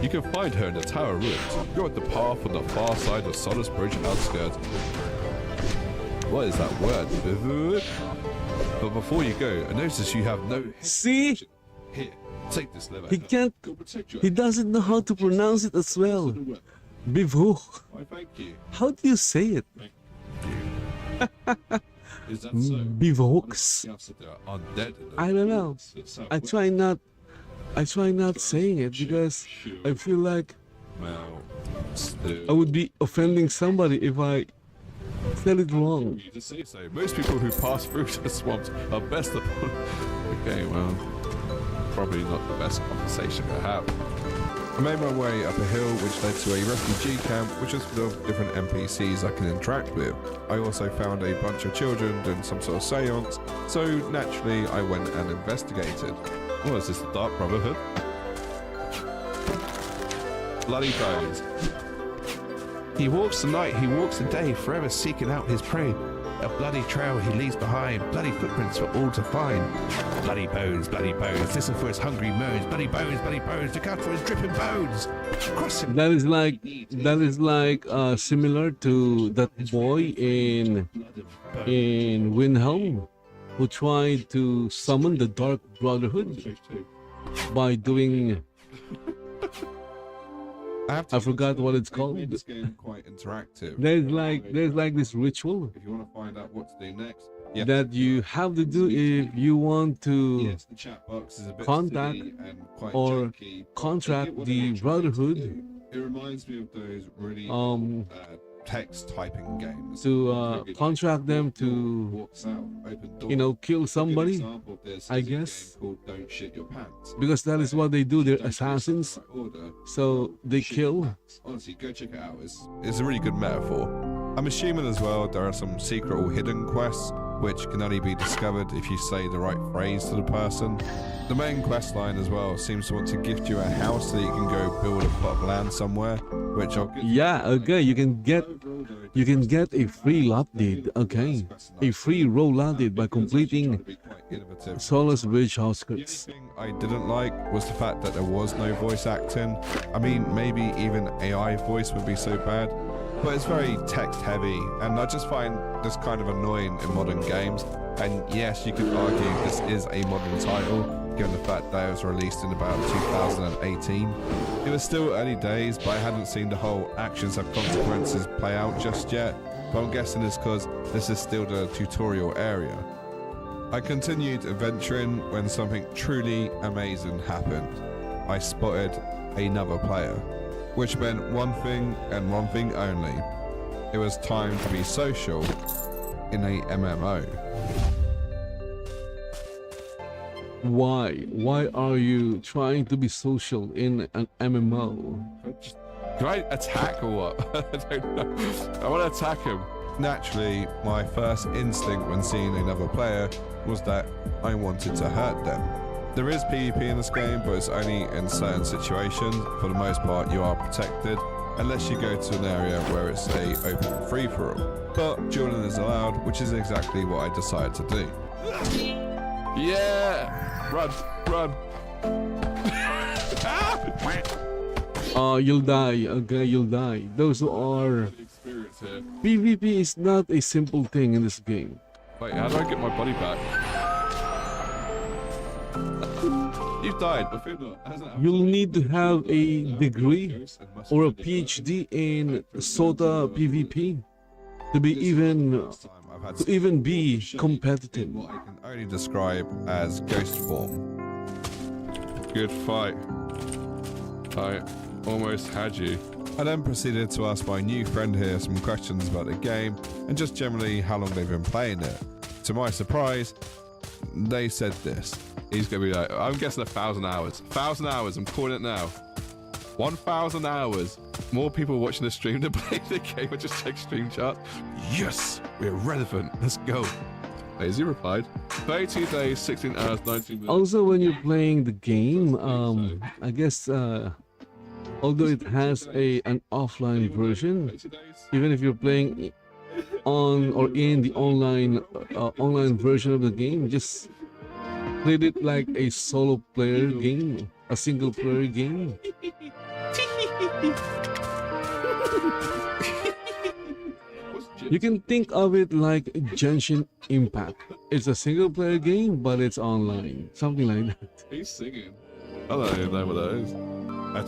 You can find her in the tower ruins. You're at the path on the far side of Solace Bridge outskirts. What is that word? But before you go, I notice you have no... See? Here, take this lever. He can't... He doesn't know how to pronounce it as well. Bivouac. Why, thank you. How do you say it? Is that so? Bivouacs. Undead. I don't know. I try not saying it because I feel like I would be offending somebody if I said it wrong. To say so. Most people who pass through the swamps are best upon... Okay, well, probably not the best conversation to have. I made my way up a hill which led to a refugee camp which was full of different NPCs I can interact with. I also found a bunch of children doing some sort of seance, so naturally I went and investigated. Oh, is this the Dark Brotherhood? Bloody bones. He walks the night, he walks the day, forever seeking out his prey. A bloody trail he leaves behind, bloody footprints for all to find. Bloody bones, listen for his hungry moans. Bloody bones, look out for his dripping bones. Cross him. That is like similar to that boy in Windhelm who tried to summon the Dark Brotherhood by doing I forgot what it's called. This game quite interactive. There's like this ritual If you want to find out what to do next, that you have to do if you want to yes, the chat box is a bit contact silly and quite or janky. contract the Brotherhood It reminds me of those really text typing games. to contract them to Walks out, open door. kill somebody, Example of this I is a guess. game called Don't Shit Your Pants. because that is what they do. They're Don't do assassins, something by order, so they shit your kill. pants. Honestly, go check it out. It's a really good metaphor. I'm assuming as well there are some secret or hidden quests which can only be discovered if you say the right phrase to the person. The main quest line as well seems to want to gift you a house so that you can go build a plot of land somewhere, which I'll get to. Yeah, okay, you can get a free lot deed, okay, a free roll lot deed by completing Solace Bridge outskirts. The only thing I didn't like was the fact that there was no voice acting. I mean, maybe even AI voice would be so bad, but it's very text heavy, and I just find this kind of annoying in modern games. And yes, you could argue this is a modern title, given the fact that it was released in about 2018. It was still early days, but I hadn't seen the whole actions have consequences play out just yet, but I'm guessing it's because this is still the tutorial area. I continued adventuring when something truly amazing happened. I spotted another player, which meant one thing and one thing only. It was time to be social in a MMO. Why are you trying to be social in an MMO? Can I attack or what? I don't know. I want to attack him. Naturally, my first instinct when seeing another player was that I wanted to hurt them. There is PvP in this game, but it's only in certain situations. For the most part, you are protected, unless you go to an area where it's a open free-for-all. But dueling is allowed, which is exactly what I decided to do. Yeah! Run! You'll die, okay, you'll die. Those who are... PvP is not a simple thing in this game. Wait, how do I get my body back? You've died. You'll need to have a degree or a PhD in Sota PvP to be even be competitive. What I can only describe as ghost form. Good fight. I almost had you. I then proceeded to ask my new friend here some questions about the game and just generally how long they've been playing it. To my surprise, they said this. He's gonna be like, I'm guessing 1,000 hours. 1,000 hours, I'm calling it now. 1,000 hours. More people watching the stream than playing the game. I just check stream charts. Yes, we're relevant. Let's go. Daisy replied. 32 days, 16 hours, 19 minutes. Also, when you're playing the game, I guess although it has an offline version, even if you're playing on or in the online version of the game, just treat it like a solo player game, a single player game. You can think of it like Genshin Impact. It's a single player game, but it's online. Something like that. He's singing. I don't know what that is.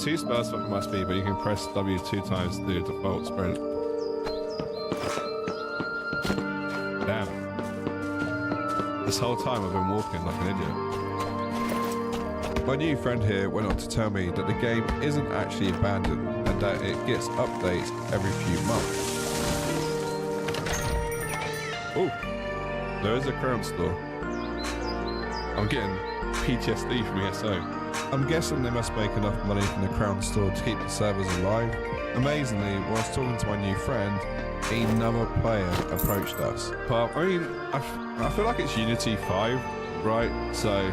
Two spells must be, but you can press W 2 times to do default sprint. Damn. This whole time I've been walking like an idiot. My new friend here went on to tell me that the game isn't actually abandoned and that it gets updates every few months. Oh, there is a crown store. I'm getting PTSD from ESO. I'm guessing they must make enough money from the crown store to keep the servers alive. Amazingly, whilst talking to my new friend, another player approached us. But I mean, I feel like it's Unity 5, right? So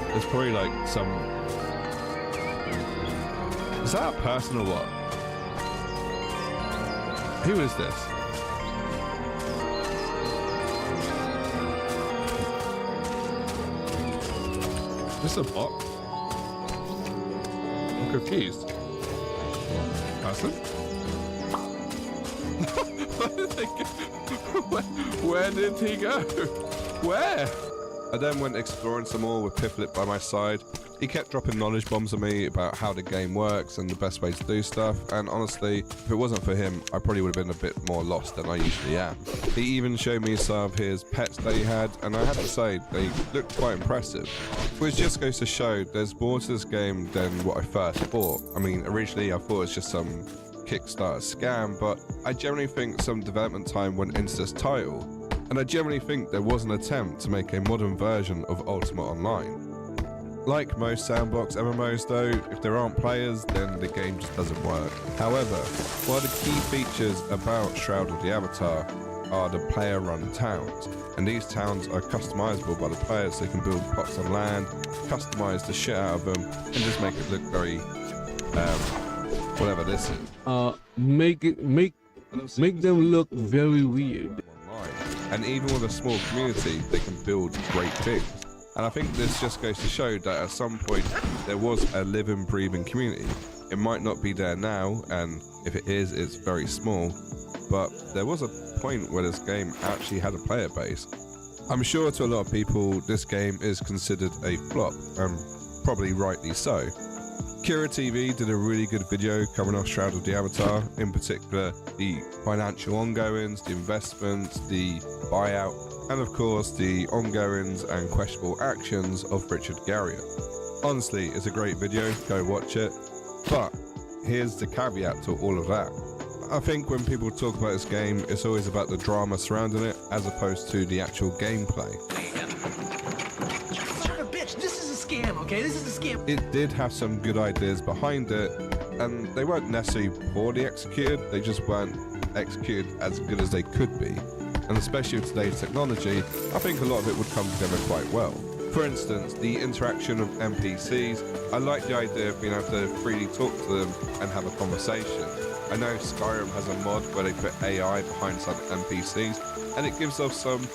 there's probably like some... Is that a person or what? Who is this? Is this a bot? I'm confused. Person? Where did they go? Where did he go? Where? I then went exploring some more with Piflet by my side. He kept dropping knowledge bombs on me about how the game works and the best way to do stuff, and honestly, if it wasn't for him, I probably would have been a bit more lost than I usually am. He even showed me some of his pets that he had, and I have to say, they looked quite impressive. Which just goes to show there's more to this game than what I first thought. I mean, originally I thought it was just some Kickstarter scam, but I generally think some development time went into this title, and I generally think there was an attempt to make a modern version of Ultima Online. Like most sandbox MMOs though, if there aren't players, then the game just doesn't work. However, one of the key features about Shroud of the Avatar are the player-run towns, and these towns are customizable by the players, so they can build plots on land, customize the shit out of them, and just make it look very, whatever this is. Make them look very weird. Online. And even with a small community, they can build great things. And I think this just goes to show that at some point there was a living, breathing community. It might not be there now, and if it is, it's very small, but there was a point where this game actually had a player base. I'm sure to a lot of people this game is considered a flop, and probably rightly so. Kira TV did a really good video covering off Shroud of the Avatar, in particular the financial ongoings, the investments, the buyout, and of course the ongoings and questionable actions of Richard Garriott. Honestly, it's a great video, go watch it, but here's the caveat to all of that. I think when people talk about this game, it's always about the drama surrounding it as opposed to the actual gameplay. Son of a bitch, this is a scam, okay? This is a scam. It did have some good ideas behind it, and they weren't necessarily poorly executed, they just weren't executed as good as they could be. And especially with today's technology, I think a lot of it would come together quite well. For instance, the interaction of NPCs, I like the idea of being able to freely talk to them and have a conversation. I know Skyrim has a mod where they put AI behind some NPCs, and it gives off some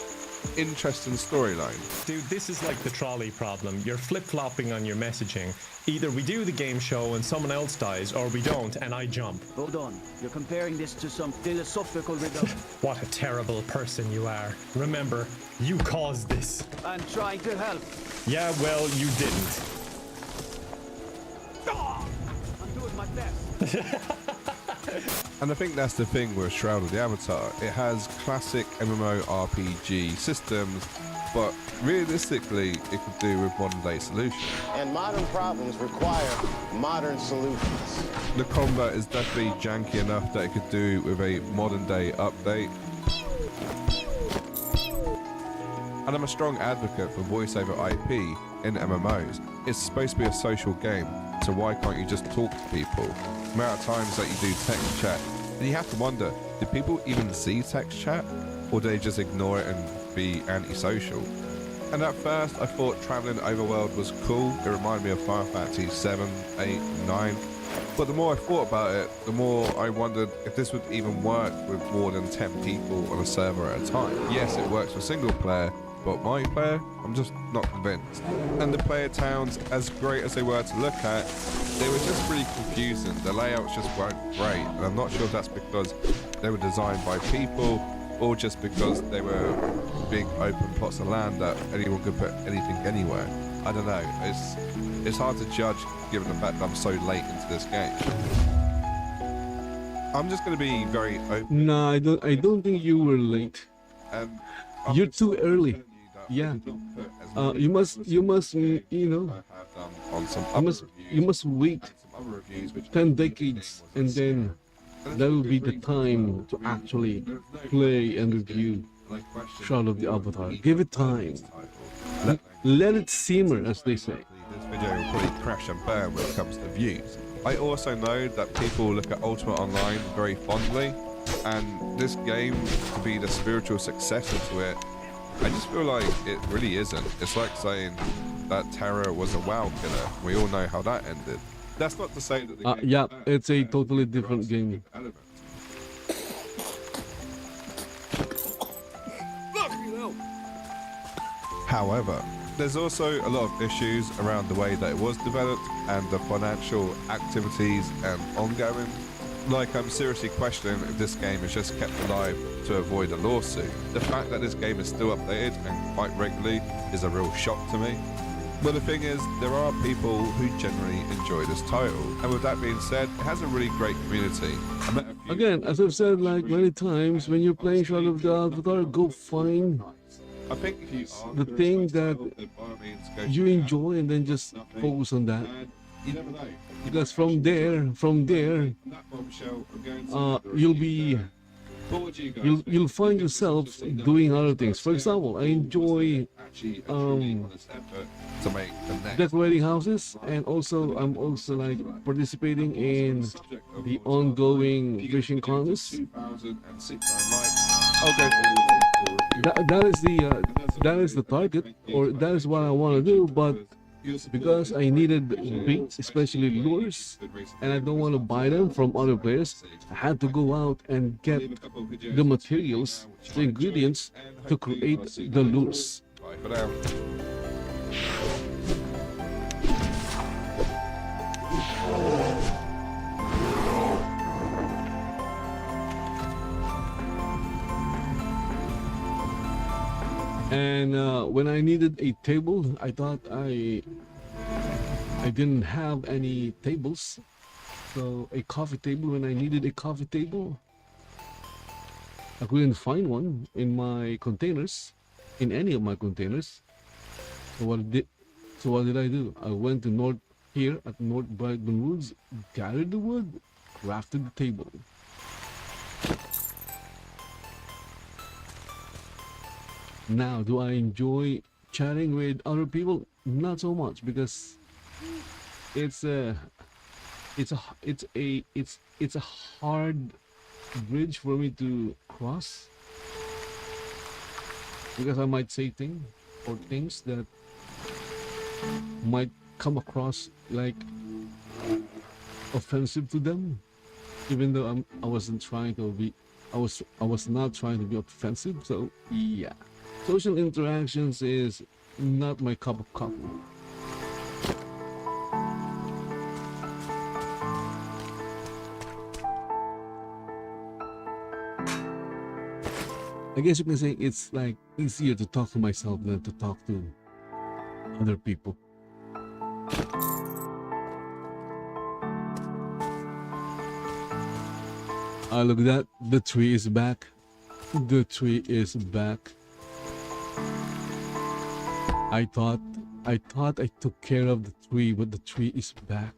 interesting storyline. Dude, this is like the trolley problem. You're flip-flopping on your messaging. Either we do the game show and someone else dies, or we don't and I jump. Hold on. You're comparing this to some philosophical riddle. What a terrible person you are. Remember, you caused this. I'm trying to help. Yeah, well, you didn't. I'm doing my best. And I think that's the thing with Shroud of the Avatar. It has classic MMORPG systems, but realistically, it could do with modern day solutions. And modern problems require modern solutions. The combat is definitely janky enough that it could do with a modern day update. And I'm a strong advocate for voice over IP in MMOs. It's supposed to be a social game, so why can't you just talk to people? The amount of times that you do text chat, and you have to wonder, do people even see text chat, or do they just ignore it and be antisocial? And at first I thought traveling overworld was cool. It reminded me of Final Fantasy 7, 8, 9. But the more I thought about it, the more I wondered if this would even work with more than 10 people on a server at a time. Yes, it works for single player, but multiplayer, I'm just not convinced. And the player towns, as great as they were to look at, they were just really confusing. The layouts just weren't great, and I'm not sure if that's because they were designed by people or just because they were big open plots of land that anyone could put anything anywhere. I don't know. It's hard to judge given the fact that I'm so late into this game. I'm just going to be very open. No, I don't think you were late. You're too early. Yeah. You must you must wait 10 decades, and then that will be the time to actually play and review Shroud of the Avatar. Give it time. Let it simmer, as they say. This video will probably crash and burn when it comes to views. I also know that people look at Ultima Online very fondly, and this game to be the spiritual successor to it, I just feel like it really isn't. It's like saying that Terra was a WoW killer. We all know how that ended. That's not to say that the game yeah, it's a totally different game. However, there's also a lot of issues around the way that it was developed and the financial activities and ongoing. Like, I'm seriously questioning if this game is just kept alive to avoid a lawsuit. The fact that this game is still updated and quite regularly is a real shock to me. But the thing is, there are people who generally enjoy this title, and with that being said, it has a really great community. Again, as I've said like many times, when you're playing Shadow of the Avatar, go find I think if you the thing that you enjoy and then just focus on that. Because from there, you'll find yourself doing other things. For example, I enjoy decorating houses, and also I'm also like participating in the ongoing fishing contests. Okay. That is the target, or that is what I want to do. But because I needed bait, especially lures, and I don't want to buy them from other players, I had to go out and get the materials, the ingredients to create the lures. Bye for now. And when I needed a table, I thought I didn't have any tables. So a coffee table, when I needed a coffee table, I couldn't find one in my containers, in any of my containers. So what did I do? I went to here at North Brightman Woods, gathered the wood, crafted the table. Now, do I enjoy chatting with other people? Not so much, because it's a hard bridge for me to cross, because I might say things that might come across like offensive to them, even though I was not trying to be offensive. So yeah. Social interactions is not my cup of coffee. I guess you can say it's like easier to talk to myself than to talk to other people. Look at that. The tree is back. The tree is back. I thought I took care of the tree, but the tree is back.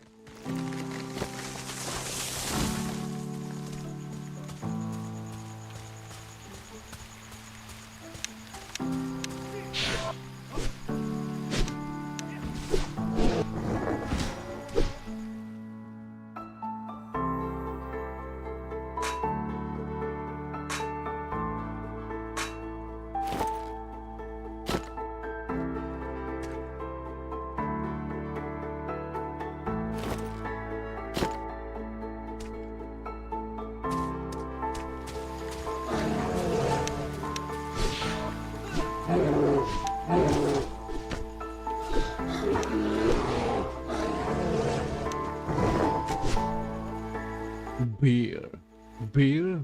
Bear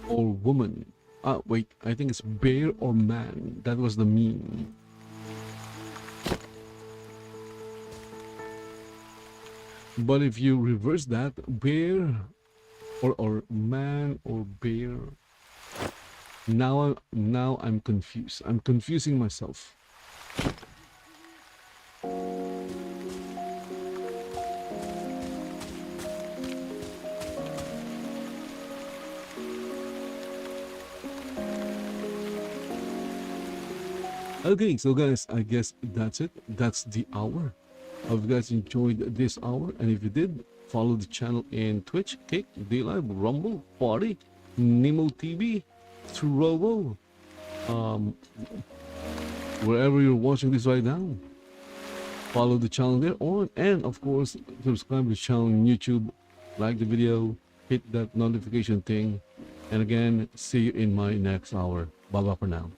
or woman? Wait, I think it's bear or man. That was the meme. But if you reverse that, bear or man or bear. Now I'm confused. I'm confusing myself. Okay, so guys, I guess that's it. That's the hour. Hope you guys enjoyed this hour, and if you did, follow the channel in Twitch, Kick, D-Live, Rumble, Party, Nemo TV, Trovo, wherever you're watching this right now. Follow the channel there on, and of course, subscribe to the channel on YouTube, like the video, hit that notification thing, and again, see you in my next hour. Bye bye for now.